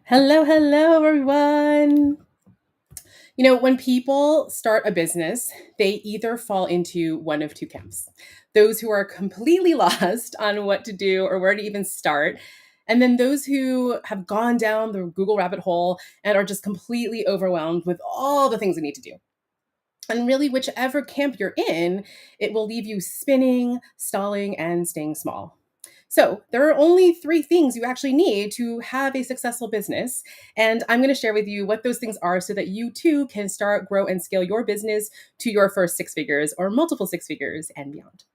Hello, hello, everyone. When people start a business, they either fall into one of two camps: those who are completely lost on what to do or where to even start, and then those who have gone down the Google rabbit hole and are just completely overwhelmed with all the things they need to do. And really, whichever camp you're in, it will leave you spinning, stalling, and staying small. So, there are only three things you actually need to have a successful business. And I'm going to share with you what those things are so that you too can start, grow, and scale your business to your first six figures or multiple six figures and beyond.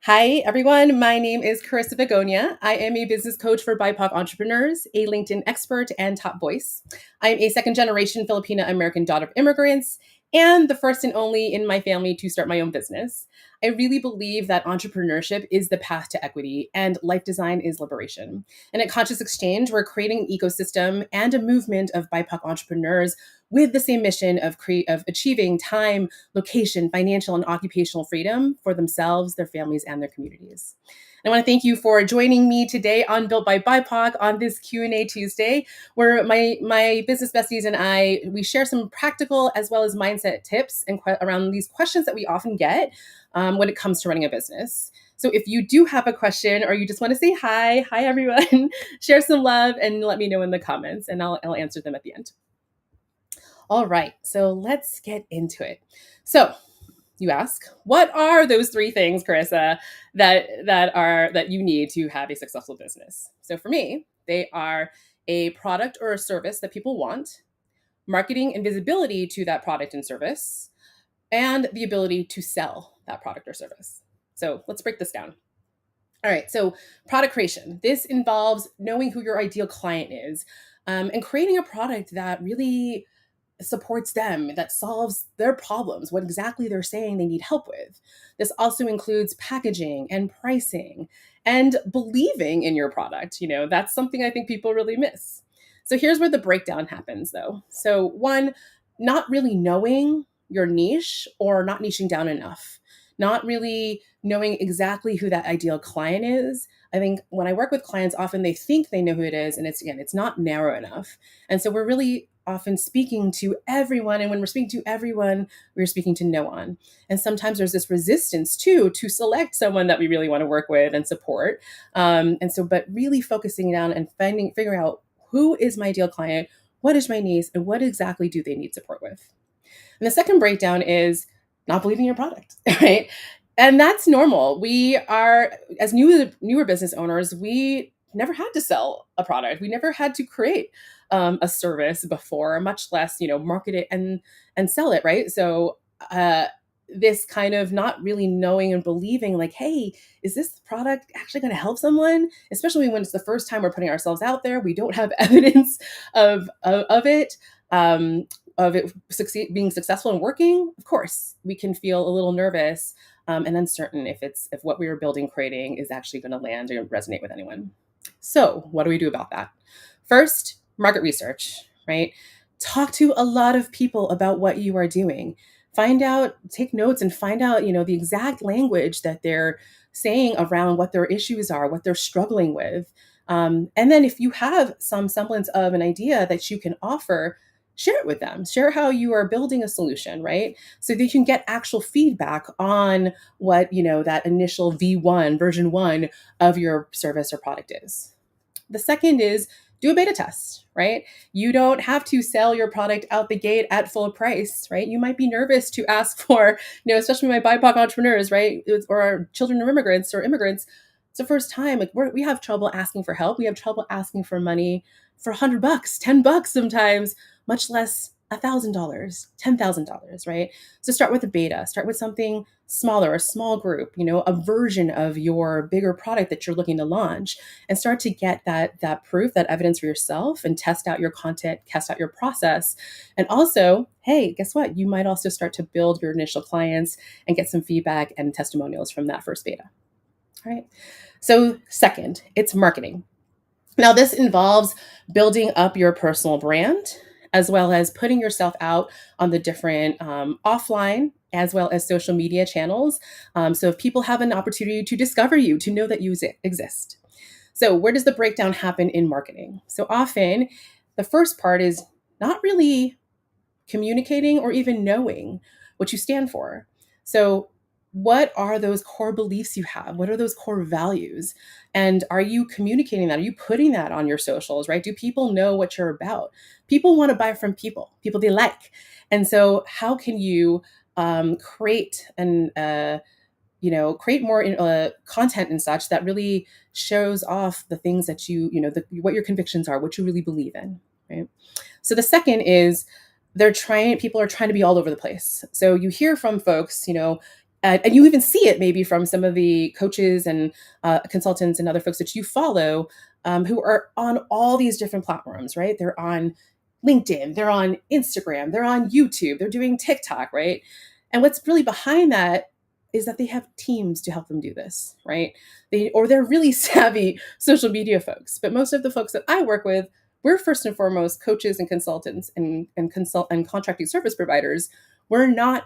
Hi, everyone. My name is Carissa Begonia. I am a business coach for BIPOC entrepreneurs, a LinkedIn expert, and top voice. I am a second generation Filipina American daughter of immigrants and the first and only in my family to start my own business. I really believe that entrepreneurship is the path to equity and life design is liberation. And at Conscious Exchange, we're creating an ecosystem and a movement of BIPOC entrepreneurs with the same mission of achieving time, location, financial, and occupational freedom for themselves, their families, and their communities. I want to thank you for joining me today on Built by BIPOC on this Q&A Tuesday, where my business besties and we share some practical as well as mindset tips and around these questions that we often get when it comes to running a business. So if you do have a question or you just want to say hi everyone, share some love and let me know in the comments, and I'll answer them at the end. All right, so let's get into it. So you ask, what are those three things, Carissa, that you need to have a successful business? So for me, they are a product or a service that people want, marketing and visibility to that product and service, and the ability to sell that product or service. So let's break this down. All right, so product creation. This involves knowing who your ideal client is, and creating a product that really supports them, that solves their problems, what exactly they're saying they need help with. This also includes packaging and pricing and believing in your product. That's something I think people really miss. So here's where the breakdown happens, though. So, one, not really knowing your niche or not niching down enough, not really knowing exactly who that ideal client is. I think when I work with clients, often they think they know who it is, and it's not narrow enough. And so we're really often speaking to everyone. And when we're speaking to everyone, we're speaking to no one. And sometimes there's this resistance too to select someone that we really want to work with and support. But really focusing down and figuring out who is my ideal client, what is my needs, and what exactly do they need support with. And the second breakdown is not believing your product, right? And that's normal. We are, as newer business owners, we never had to sell a product. We never had to create a service before, much less, market it and sell it, right? So this kind of not really knowing and believing, like, hey, is this product actually going to help someone? Especially when it's the first time we're putting ourselves out there, we don't have evidence of it. Of it being successful and working, of course, we can feel a little nervous and uncertain if what we were building, creating is actually going to land or resonate with anyone. So, what do we do about that? First, market research, right? Talk to a lot of people about what you are doing. Find out, take notes and find out, the exact language that they're saying around what their issues are, what they're struggling with. And then if you have some semblance of an idea that you can offer, share it with them. Share how you are building a solution, right? So that you can get actual feedback on what, that initial V1, version one of your service or product is. The second is do a beta test, right? You don't have to sell your product out the gate at full price, right? You might be nervous to ask for, especially my BIPOC entrepreneurs, right? Or children of immigrants or immigrants. It's the first time, like we have trouble asking for help. We have trouble asking for money for $100, $10 sometimes, much less $1,000, $10,000, right? So start with a beta, start with something smaller, a small group, a version of your bigger product that you're looking to launch, and start to get that proof, that evidence for yourself, and test out your content, test out your process. And also, hey, guess what? You might also start to build your initial clients and get some feedback and testimonials from that first beta. All right. So second, it's marketing. Now, this involves building up your personal brand as well as putting yourself out on the different offline as well as social media channels. So if people have an opportunity to discover you, to know that you exist. So, where does the breakdown happen in marketing? So, often the first part is not really communicating or even knowing what you stand for. So, what are those core beliefs you have? What are those core values? And are you communicating that? Are you putting that on your socials, right? Do people know what you're about? People want to buy from people they like. And so, how can you create and create more content and such that really shows off the things that what your convictions are, what you really believe in, right? So the second is people are trying to be all over the place. So you hear from folks, and you even see it maybe from some of the coaches and consultants and other folks that you follow, who are on all these different platforms, right? They're on LinkedIn, they're on Instagram, they're on YouTube, they're doing TikTok, right? And what's really behind that is that they have teams to help them do this, right? They're really savvy social media folks. But most of the folks that I work with, we're first and foremost coaches and consultants and contracting service providers. We're not,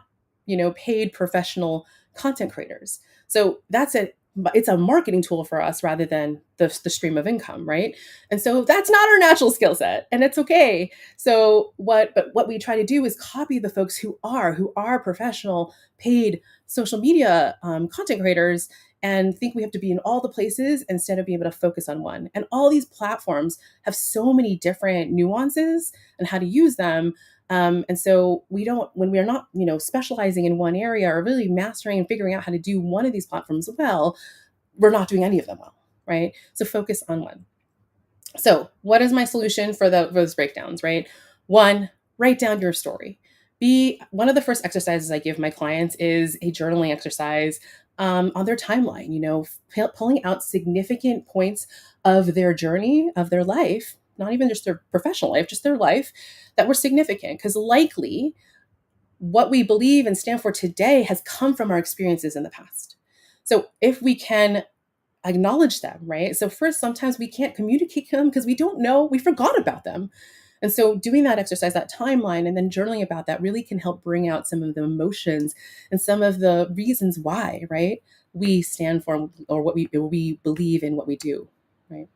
paid professional content creators. So it's a marketing tool for us rather than the stream of income, right? And so that's not our natural skill set, and it's okay. But what we try to do is copy the folks who are professional paid social media content creators, and think we have to be in all the places instead of being able to focus on one. And all these platforms have so many different nuances and how to use them. And so when we're not, specializing in one area or really mastering and figuring out how to do one of these platforms well, we're not doing any of them well, right? So focus on one. So what is my solution for those breakdowns, right? One, write down your story. One of the first exercises I give my clients is a journaling exercise on their timeline, pulling out significant points of their journey, of their life, not even just their professional life, just their life that were significant. Because likely what we believe and stand for today has come from our experiences in the past. So if we can acknowledge them, right? So first, sometimes we can't communicate them because we don't know, we forgot about them. And so doing that exercise, that timeline, and then journaling about that really can help bring out some of the emotions and some of the reasons why, right? We stand for or what we believe in what we do, right?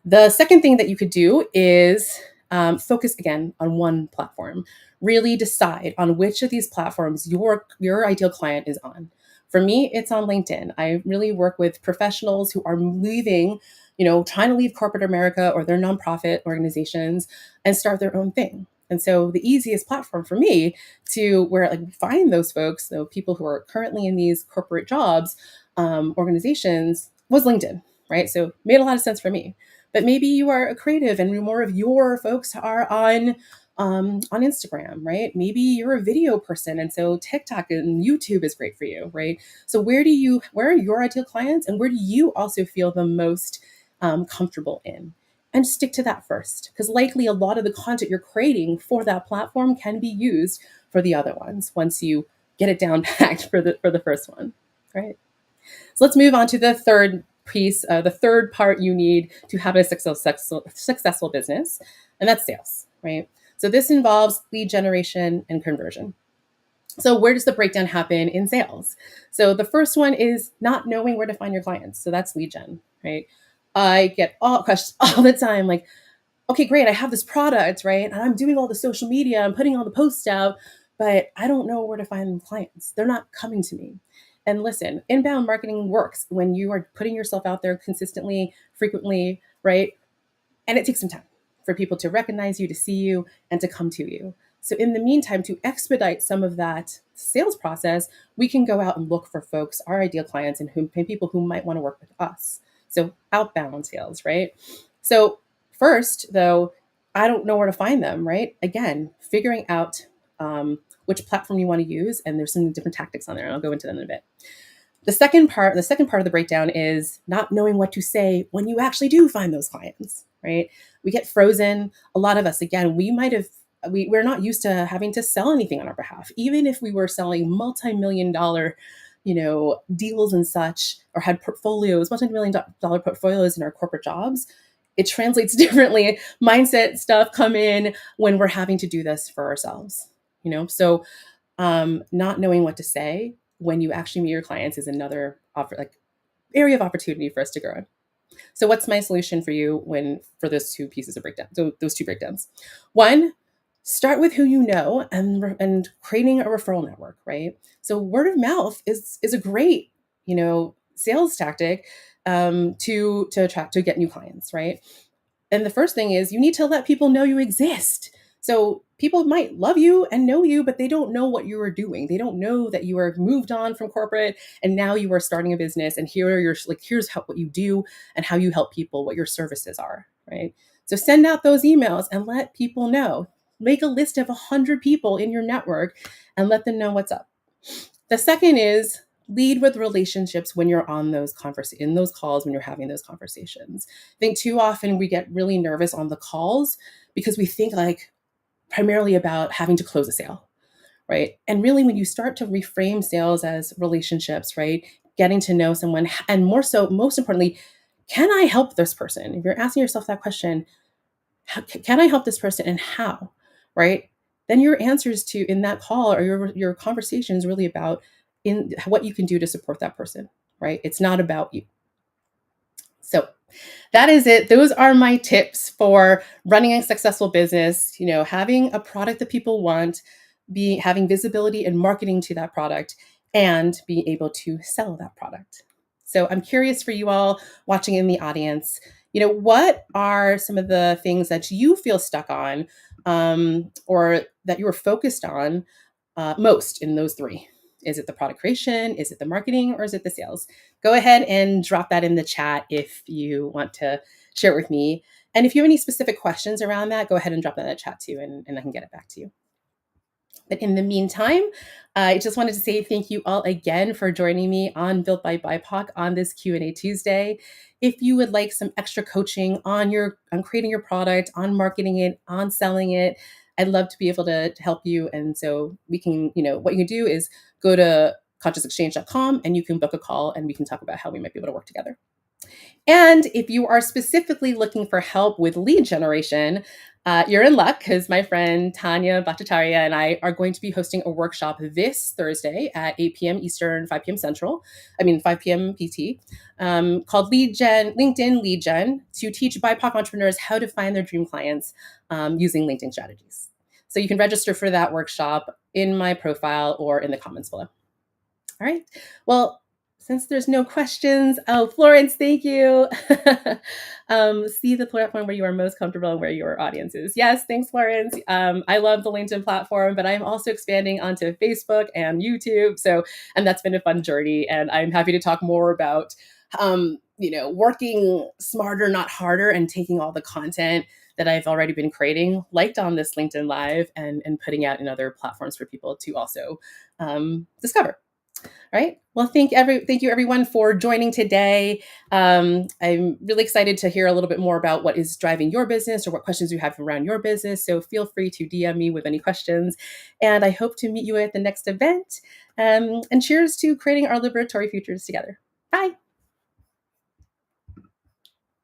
The second thing that you could do is focus again on one platform. Really decide on which of these platforms your ideal client is on. For me, it's on LinkedIn. I really work with professionals who are leaving, trying to leave corporate America or their nonprofit organizations and start their own thing. And so the easiest platform for me to find those folks, so people who are currently in these corporate jobs, organizations, was LinkedIn, right? So it made a lot of sense for me. But maybe you are a creative and more of your folks are on Instagram, right? Maybe you're a video person, and so TikTok and YouTube is great for you, right? So where are your ideal clients, and where do you also feel the most comfortable in? And stick to that first, because likely a lot of the content you're creating for that platform can be used for the other ones once you get it down packed for the first one, right? So let's move on to the third piece, the third part you need to have a successful business, and that's sales, right? So this involves lead generation and conversion. So where does the breakdown happen in sales? So the first one is not knowing where to find your clients. So that's lead gen, right? I get all questions all the time, like, okay, great, I have this product, right? And I'm doing all the social media, I'm putting all the posts out, but I don't know where to find clients. They're not coming to me. And listen, inbound marketing works when you are putting yourself out there consistently, frequently, right? And it takes some time for people to recognize you, to see you, and to come to you. So in the meantime, to expedite some of that sales process, we can go out and look for folks, our ideal clients, and people who might want to work with us. So outbound sales, right? So first, though, I don't know where to find them, right? Again, figuring out which platform you want to use, and there's some different tactics on there, and I'll go into them in a bit. The second part of the breakdown is not knowing what to say when you actually do find those clients, right? We get frozen. A lot of us, again, we're not used to having to sell anything on our behalf. Even if we were selling multi-million dollar, deals and such, or had multi-million dollar portfolios in our corporate jobs, it translates differently. Mindset stuff come in when we're having to do this for ourselves, So not knowing what to say when you actually meet your clients is another area of opportunity for us to grow in. So what's my solution for you for those two pieces of breakdown? So those two breakdowns. One, start with who you know and creating a referral network, right? So word of mouth is a great, sales tactic to attract to get new clients, right? And the first thing is you need to let people know you exist. So people might love you and know you, but they don't know what you are doing. They don't know that you are moved on from corporate and now you are starting a business. And here are here's what you do and how you help people, what your services are, right? So send out those emails and let people know. Make a list of 100 people in your network and let them know what's up. The second is lead with relationships when you're on those in those calls, when you're having those conversations. I think too often we get really nervous on the calls because we think like primarily about having to close a sale, right? And really when you start to reframe sales as relationships, right? Getting to know someone, and more so, most importantly, can I help this person? If you're asking yourself that question, can I help this person and how, right? Then your answers to in that call or your conversation is really about in what you can do to support that person, right? It's not about you. So that is it. Those are my tips for running a successful business, having a product that people want, having visibility and marketing to that product, and being able to sell that product. So I'm curious for you all watching in the audience, what are some of the things that you feel stuck on or that you are focused on most in those three? Is it the product creation? Is it the marketing? Or is it the sales? Go ahead and drop that in the chat if you want to share it with me. And if you have any specific questions around that, go ahead and drop that in the chat too, and I can get it back to you. But in the meantime, I just wanted to say thank you all again for joining me on Built by BIPOC on this Q&A Tuesday. If you would like some extra coaching on creating your product, on marketing it, on selling it, I'd love to be able to help you. And so we can, what you can do is go to consciousexchange.com and you can book a call and we can talk about how we might be able to work together. And if you are specifically looking for help with lead generation, you're in luck because my friend Tanya Bhattacharya and I are going to be hosting a workshop this Thursday at 8 p.m. Eastern, 5 p.m. 5 p.m. PT, called LinkedIn Lead Gen, to teach BIPOC entrepreneurs how to find their dream clients using LinkedIn strategies. So you can register for that workshop in my profile or in the comments below. All right. Well, since there's no questions, Florence, thank you. See the platform where you are most comfortable and where your audience is. Yes, thanks, Florence. I love the LinkedIn platform, but I'm also expanding onto Facebook and YouTube. And that's been a fun journey. And I'm happy to talk more about, working smarter, not harder, and taking all the content that I've already been creating, liked on this LinkedIn Live, and putting out in other platforms for people to also discover. Right. Well, thank you everyone for joining today. I'm really excited to hear a little bit more about what is driving your business or what questions you have around your business. So feel free to DM me with any questions. And I hope to meet you at the next event. And cheers to creating our liberatory futures together. Bye.